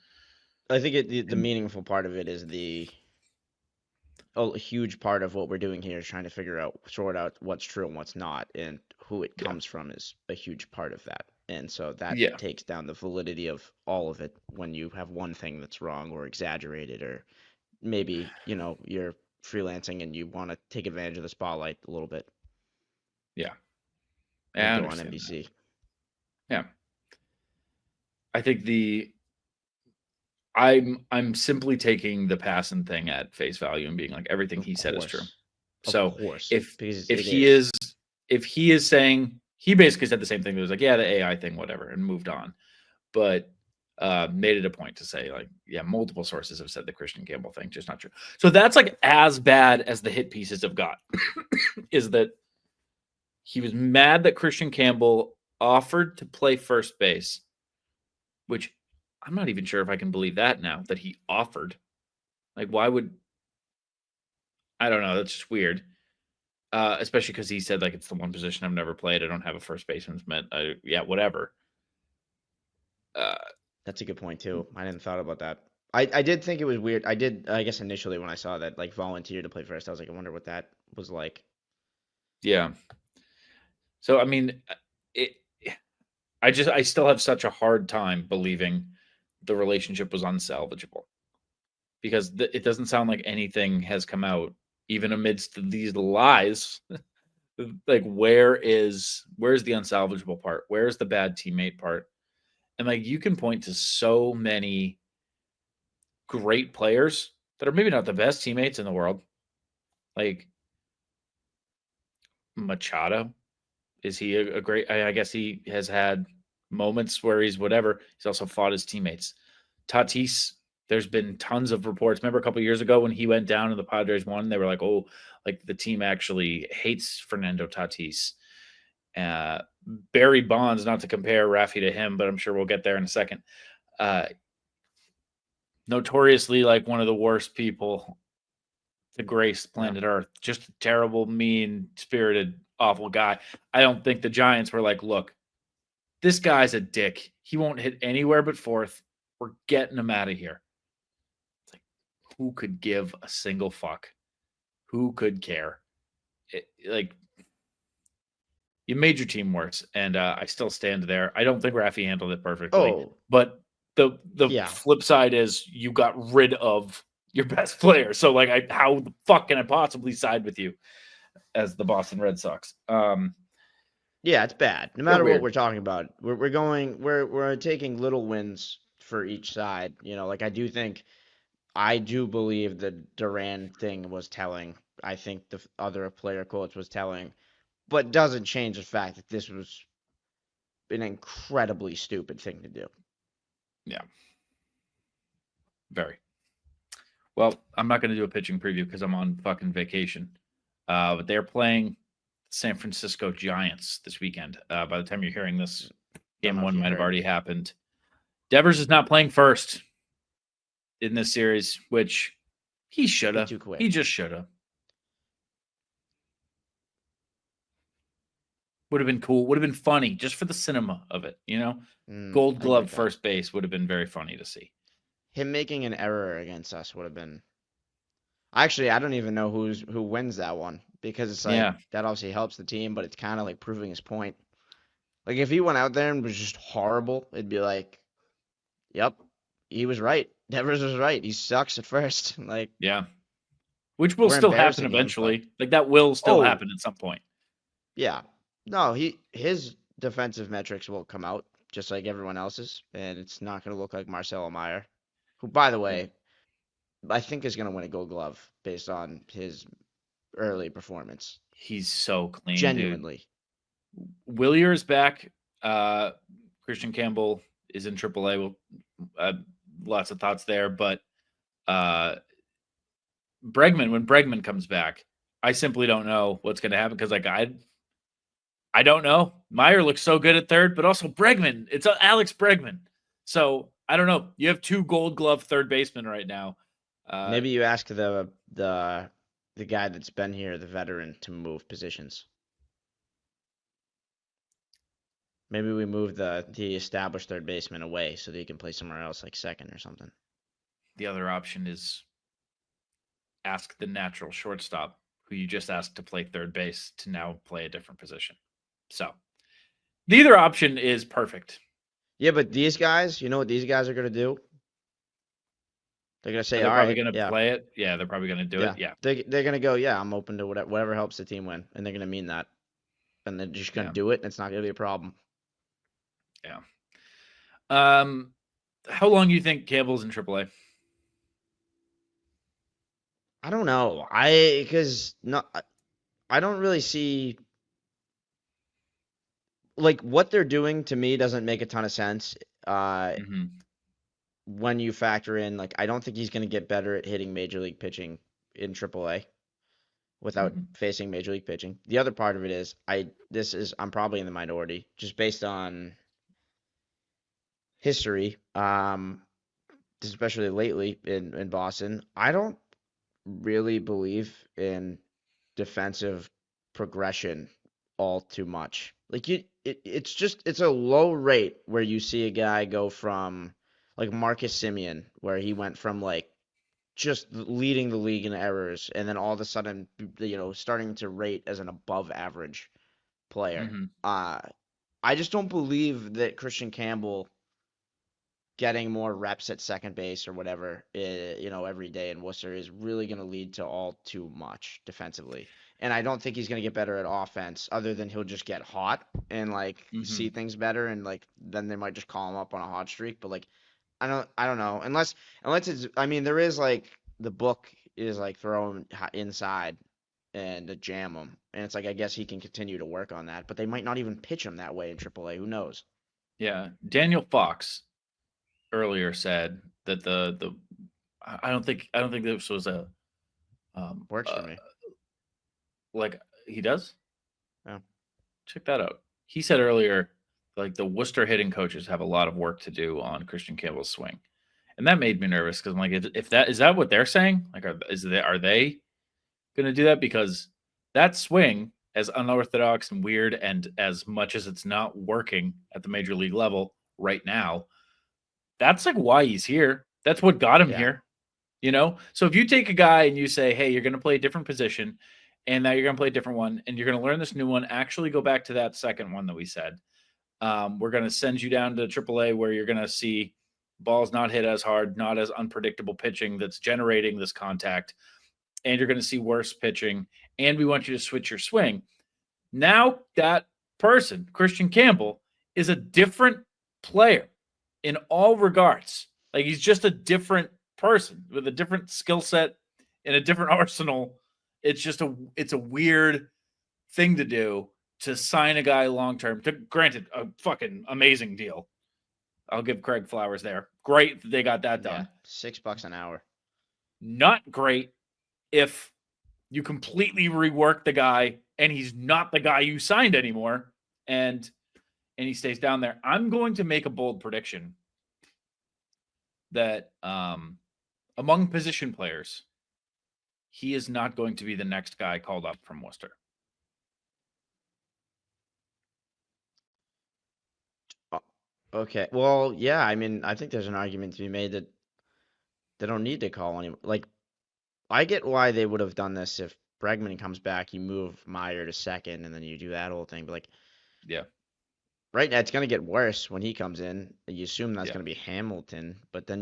I think the meaningful part of it is the a huge part of what we're doing here is trying to sort out what's true and what's not, and who it Yeah. comes from is a huge part of that. And so that Yeah. takes down the validity of all of it when you have one thing that's wrong or exaggerated, or maybe, you're freelancing and you want to take advantage of the spotlight a little bit Yeah. and I go on understand that. NBC. Yeah. I think I'm simply taking the Passan thing at face value and being like everything he said is true. So if he is saying, he basically said the same thing. It was like, yeah, the AI thing, whatever, and moved on. But made it a point to say, like, yeah, multiple sources have said the Christian Campbell thing, just not true. So that's like as bad as the hit pieces have got. Is that he was mad that Christian Campbell offered to play first base, which I'm not even sure if I can believe that now, that he offered. Like, why would, I don't know, that's just weird. Especially because he said, like, it's the one position I've never played. I don't have a first baseman's mitt. Yeah, whatever. That's a good point too. I didn't thought about that. I did think it was weird. I guess initially when I saw that, like, volunteer to play first, I was like, I wonder what that was like. Yeah. So, I mean, I still have such a hard time believing the relationship was unsalvageable, because it doesn't sound like anything has come out, even amidst these lies. Like, where's the unsalvageable part? Where's the bad teammate part? And like, you can point to so many great players that are maybe not the best teammates in the world. Like Machado, is he a great? I guess he has had moments where he's whatever. He's also fought his teammates. Tatis, there's been tons of reports. Remember a couple of years ago when he went down and the Padres won, they were like, oh, like the team actually hates Fernando Tatis. Barry Bonds, not to compare Raffy to him, but I'm sure we'll get there in a second. Notoriously, like, one of the worst people to grace planet Earth. Just a terrible, mean-spirited, awful guy. I don't think the Giants were like, look, this guy's a dick. He won't hit anywhere but fourth. We're getting him out of here. It's like, who could give a single fuck? Who could care? Like, you made your team worse, and I still stand there. I don't think Raffy handled it perfectly. But the flip side is you got rid of your best player. So, like, how the fuck can I possibly side with you as the Boston Red Sox? Yeah, it's bad. No matter what we're talking about, we're taking little wins for each side. Like, I do believe the Duran thing was telling. I think the other player quotes was telling, but doesn't change the fact that this was an incredibly stupid thing to do. Yeah. Very. Well, I'm not going to do a pitching preview because I'm on fucking vacation. But they're playing San Francisco Giants this weekend. By the time you're hearing this, game one might have already happened. Devers is not playing first in this series, which he should have. He just should have. Would have been cool. Would have been funny just for the cinema of it, Gold Glove first base would have been very funny to see. Him making an error against us would have been. Actually, I don't even know who wins that one, because it's like that obviously helps the team, but it's kind of like proving his point. Like, if he went out there and was just horrible, it'd be like, yep, he was right. Devers was right. He sucks at first. Like, yeah, which will still happen eventually. Like, that will still happen at some point. Yeah. No, his defensive metrics will come out just like everyone else's, and it's not going to look like Marcelo Meyer, who, by the way, I think is going to win a Gold Glove based on his early performance. He's so clean, genuinely. Dude. Willier's back. Christian Campbell is in AAA. Lots of thoughts there, but Bregman, when Bregman comes back, I simply don't know what's going to happen, because, like, I don't know. Meyer looks so good at third, but also Bregman. It's Alex Bregman. So I don't know. You have two Gold Glove third basemen right now. Maybe you ask the guy that's been here, the veteran, to move positions. Maybe we move the established third baseman away so that he can play somewhere else, like second or something. The other option is ask the natural shortstop, who you just asked to play third base, to now play a different position. So neither option is perfect. Yeah, but these guys, you know what these guys are gonna do? They're gonna say, They're all probably right, going to yeah, play it. Yeah, they're probably going to do yeah. it. Yeah. They're gonna go, yeah, I'm open to whatever helps the team win, and they're gonna mean that, and they're just gonna Yeah. do it, and it's not gonna be a problem. Yeah. How long do you think Campbell's in AAA? I don't know. Because no, I don't really see like what they're doing to me doesn't make a ton of sense. Mm-hmm. When you factor in like I don't think he's gonna get better at hitting major league pitching in AAA without Mhm. facing major league pitching. The other part of it is I'm probably in the minority just based on history, especially lately in Boston. I don't really believe in defensive progression all too much. Like it's a low rate where you see a guy go from like Marcus Simeon, where he went from like just leading the league in errors, and then all of a sudden, starting to rate as an above average player. Mm-hmm. I just don't believe that Christian Campbell getting more reps at second base or whatever, every day in Worcester is really going to lead to all too much defensively. And I don't think he's going to get better at offense other than he'll just get hot and like Mm-hmm. see things better. And like, then they might just call him up on a hot streak. But like, I don't know. Unless it's, I mean, there is like the book is like throw him inside and jam him. And it's like, I guess he can continue to work on that, but they might not even pitch him that way in AAA. Who knows? Yeah. Daniel Fox earlier said that I don't think this was a Works for me. like he does. Yeah. Check that out. He said earlier, like the Worcester hitting coaches have a lot of work to do on Christian Campbell's swing, and that made me nervous because I'm like, if that is that what they're saying? Like, are they going to do that? Because that swing, as unorthodox and weird, and as much as it's not working at the major league level right now, that's like why he's here. That's what got him here. So if you take a guy and you say, hey, you're going to play a different position, and now you're going to play a different one, and you're going to learn this new one, actually go back to that second one that we said. We're going to send you down to AAA where you're going to see balls not hit as hard, not as unpredictable pitching that's generating this contact, and you're going to see worse pitching, and we want you to switch your swing. Now that person, Christian Campbell, is a different player in all regards. Like he's just a different person with a different skill set and a different arsenal. It's a weird thing to do to sign a guy long term. Granted, a fucking amazing deal. I'll give Craig flowers there. Great that they got that done. Yeah, $6 an hour. Not great if you completely rework the guy and he's not the guy you signed anymore, and he stays down there. I'm going to make a bold prediction that among position players, he is not going to be the next guy called up from Worcester. Okay. Well, yeah, I mean, I think there's an argument to be made that they don't need to call anyone. Like, I get why they would have done this if Bregman comes back, you move Meyer to second, and then you do that whole thing. But, like, Yeah. right now it's going to get worse when he comes in. You assume that's Yeah. going to be Hamilton, but then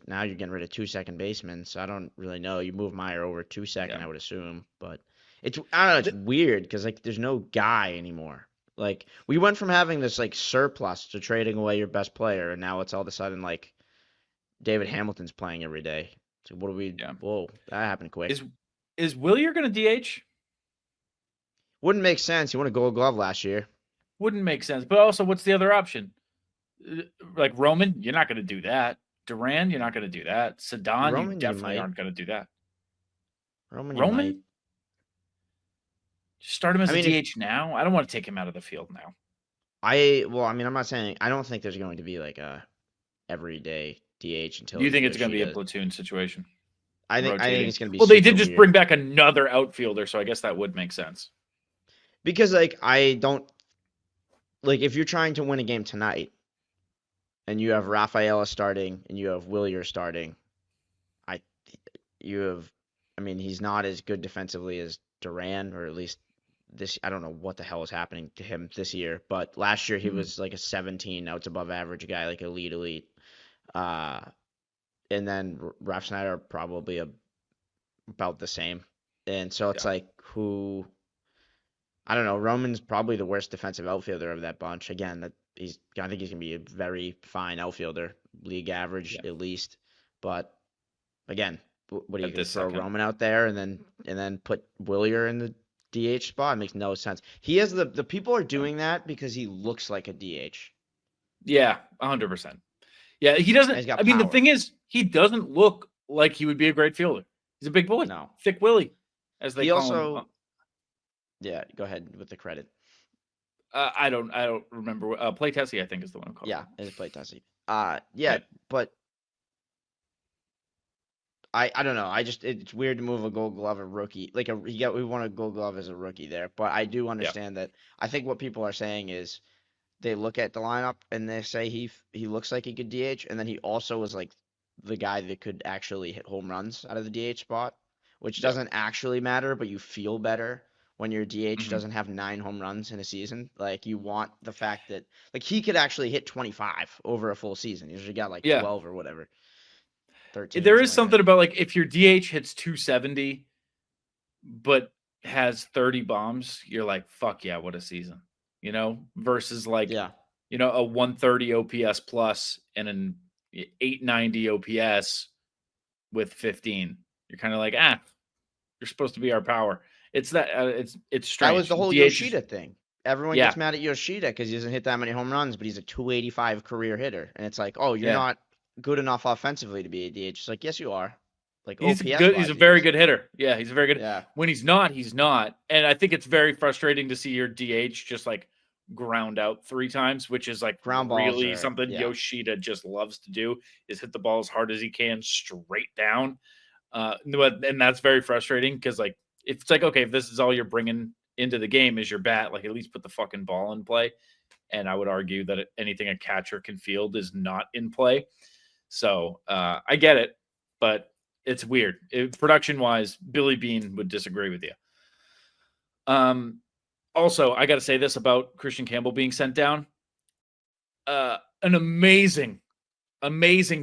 now you're getting rid of 2 second basemen, so I don't really know. You move Meyer over 2 second, Yeah. I would assume. But I don't know, it's weird because, like, there's no guy anymore. Like, we went from having this, like, surplus to trading away your best player, and now it's all of a sudden, like, David Hamilton's playing every day. So what do we... Yeah. Whoa, that happened quick. Is Willier going to DH? Wouldn't make sense. He won a Gold Glove last year. Wouldn't make sense. But also, what's the other option? Like Roman, you're not going to do that. Duran, you're not going to do that. Sedan, you definitely aren't going to do that. Roman? Start him as a DH now. I don't want to take him out of the field now. I'm not saying I don't think there's going to be like a everyday DH until. Do you think it's going to be a platoon situation? I think it's going to be. Well, they did just weird. bring back another outfielder, so I guess that would make sense. Because like I don't like if you're trying to win a game tonight, and you have Rafaela starting and you have Willier starting, you have I mean, he's not as good defensively as Duran, or at least this. I don't know what the hell is happening to him this year, but last year he was like a 17 outs above average guy, like elite. Uh, and then Raf Snyder probably about the same. And so it's like who. I don't know. Roman's probably the worst defensive outfielder of that bunch. Again, I think he's gonna be a very fine outfielder, league average at least. But again, what are you At gonna this throw second. Roman out there and then put Willier in the DH spot? It makes no sense. He has the people are doing that because he looks like a DH. Yeah, 100%. Yeah, he And doesn't. he's got I mean, the power. thing is, he doesn't look like he would be a great fielder. He's a big boy, No. thick Willie, as they He call also him. Yeah, go ahead with the credit. I don't remember. Play Tessie, I think, is the one called. Yeah, it's play Tessie. Right. But I don't know. It's weird to move a Gold Glove a rookie. Like we won a Gold Glove as a rookie there, but I do understand that. I think what people are saying is they look at the lineup and they say he looks like he could DH, and then he also was like the guy that could actually hit home runs out of the DH spot, which doesn't actually matter, but you feel better when your DH doesn't have 9 home runs in a season. Like you want the fact that like he could actually hit 25 over a full season. He usually got like 12 or whatever. 13. There is something about like if your DH hits 270, but has 30 bombs, you're like, fuck yeah, what a season, versus like, a 130 OPS plus and an 890 OPS with 15. You're kind of like, you're supposed to be our power. It's that it's strange. That was the whole DH Yoshida thing. Everyone Yeah. gets mad at Yoshida because he doesn't hit that many home runs, but he's a 285 career hitter. And it's like, oh, you're not good enough offensively to be a DH. It's like, yes, you are. Like He's OPS good. He's wise, a very he is. good hitter. Yeah, he's a very good. Yeah. When he's not, he's not. And I think it's very frustrating to see your DH just like ground out 3 times, which is like Ground balls really are- something yeah. Yoshida just loves to do, is hit the ball as hard as he can straight down. And that's very frustrating because like if it's like, okay, if this is all you're bringing into the game is your bat, like at least put the fucking ball in play. And I would argue that anything a catcher can field is not in play. So I get it, but it's weird. Production-wise, Billy Bean would disagree with you. Also, I got to say this about Christian Campbell being sent down. An amazing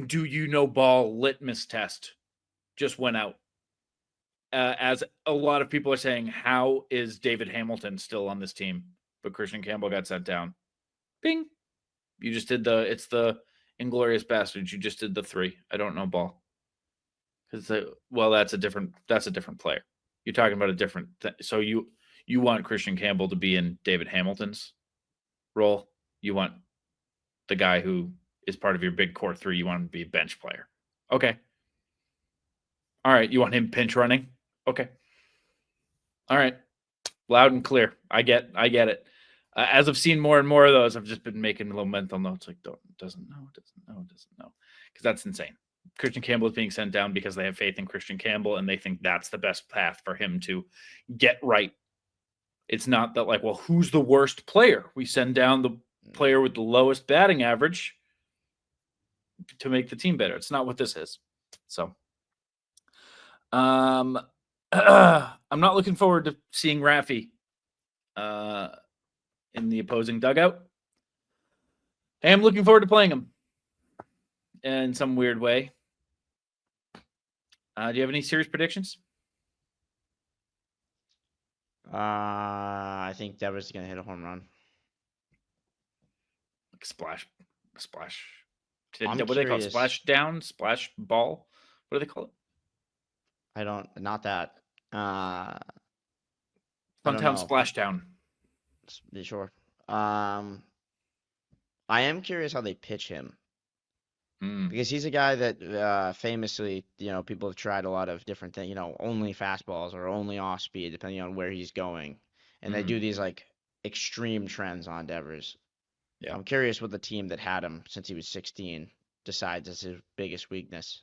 do you know ball litmus test just went out. As a lot of people are saying, how is David Hamilton still on this team? But Christian Campbell got sent down. Bing. You just did it's the Inglorious Bastards. You just did the 3. I don't know ball. Because that's a different player. You're talking about a different so you want Christian Campbell to be in David Hamilton's role. You want the guy who is part of your big core 3. You want him to be a bench player. Okay. All right. You want him pinch running? Okay. All right. Loud and clear. I get it. As I've seen more and more of those, I've just been making little mental notes like, doesn't know. Because that's insane. Christian Campbell is being sent down because they have faith in Christian Campbell and they think that's the best path for him to get right. It's not that like, well, who's the worst player? We send down the player with the lowest batting average to make the team better. It's not what this is. So, I'm not looking forward to seeing Raffy in the opposing dugout. I am looking forward to playing him in some weird way. Do you have any serious predictions? I think Devers is going to hit a home run. Like splash. I'm What do they call it? curious. Splash down? Splash ball? What do they call it? Not that. Funtown know. Splashdown. Sure. I am curious how they pitch him. Because he's a guy that famously, people have tried a lot of different things, only fastballs or only off speed, depending on where he's going. And they do these like extreme trends on Devers. Yeah. I'm curious what the team that had him since he was 16 decides is his biggest weakness.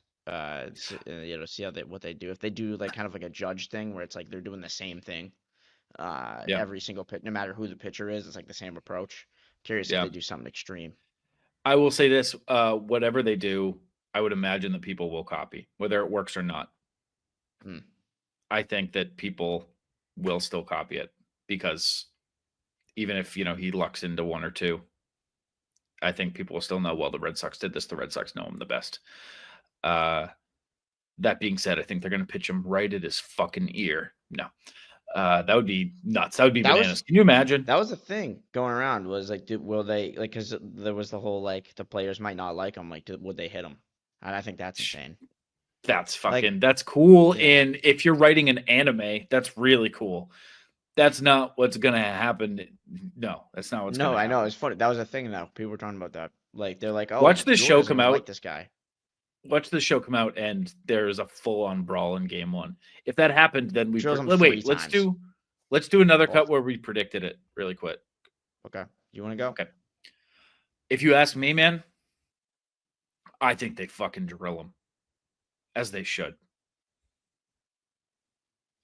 See what they do. If they do like kind of like a Judge thing where it's like they're doing the same thing every single pitch, no matter who the pitcher is, it's like the same approach. Curious if they do something extreme. I will say this, whatever they do, I would imagine that people will copy, whether it works or not. I think that people will still copy it because even if, he lucks into one or two, I think people will still know, well, the Red Sox did this. The Red Sox know him the best. That being said, I think they're going to pitch him right at his fucking ear. No. That would be nuts. That would be bananas. Can you imagine? That was the thing going around was like, will they, like, because there was the whole, like, the players might not like him. Like, would they hit him? And I think that's insane. That's fucking, that's cool. Yeah. And if you're writing an anime, that's really cool. That's not what's going to happen. No, that's not what's going to happen. No, I know. It's funny. That was a thing, though. People were talking about that. Like, they're like, oh, watch this show George come doesn't out. like this guy. Watch the show come out, and there's a full-on brawl in game one. If that happened, then we Drills him wait. 3 Let's times. do another cut where we predicted it really quick. Okay. You want to go? Okay. If you ask me, man, I think they fucking drill him, as they should.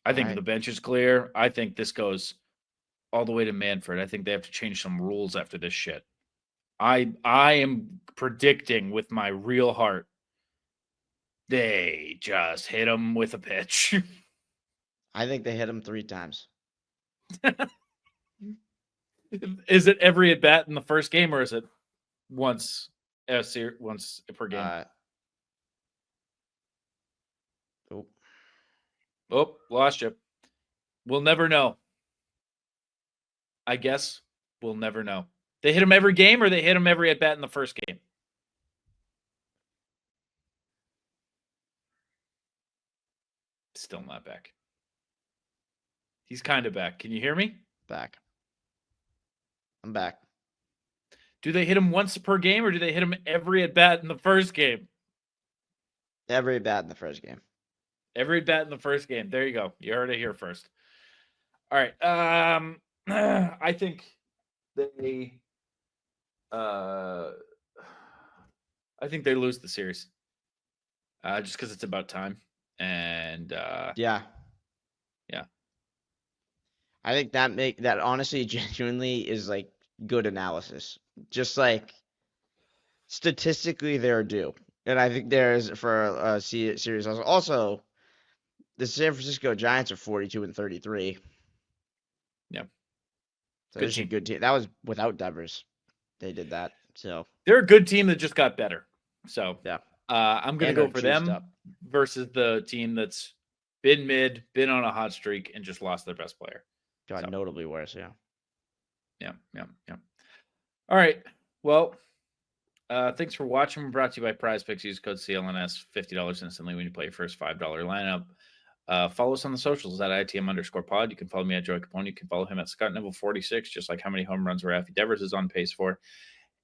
I think the bench is clear. I think this goes all the way to Manfred. I think they have to change some rules after this shit. I am predicting with my real heart, they just hit him with a pitch. I think they hit him 3 times. Is it every at bat in the first game, or is it once per game? Oh, lost you. We'll never know. I guess we'll never know. They hit him every game, or they hit him every at bat in the first game? Still not back. He's kind of back. Can you hear me? Back. I'm back. Do they hit him once per game, or do they hit him every at bat in the first game? Every at bat in the first game. Every bat in the first game. There you go. You heard it here first. All right. I think they lose the series. Just because it's about time. And yeah. I think that honestly genuinely is like good analysis. Just like statistically they're due. And I think there's for a series also the San Francisco Giants are 42-33. Yeah. So it's a good team. That was without Devers. They did that. So they're a good team that just got better. So yeah. I'm going to go for them versus the team that's been mid, been on a hot streak, and just lost their best player. Got notably worse, yeah. Yeah. All right. Well, thanks for watching. We're brought to you by Prize Picks. Use code CLNS, $50 instantly when you play your first $5 lineup. Follow us on the socials at ITM_pod. You can follow me at Joey Copponi. You can follow him at Scott Neville 46, just like how many home runs Raffy Devers is on pace for.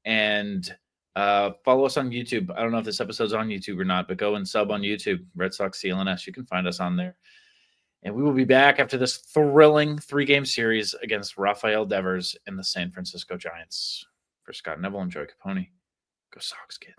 And follow us on YouTube. I don't know if this episode's on YouTube or not, but go and sub on YouTube, Red Sox CLNS. You can find us on there. And we will be back after this thrilling 3-game series against Rafael Devers and the San Francisco Giants. For Scott Neville and Joey Copponi, go Sox, kid.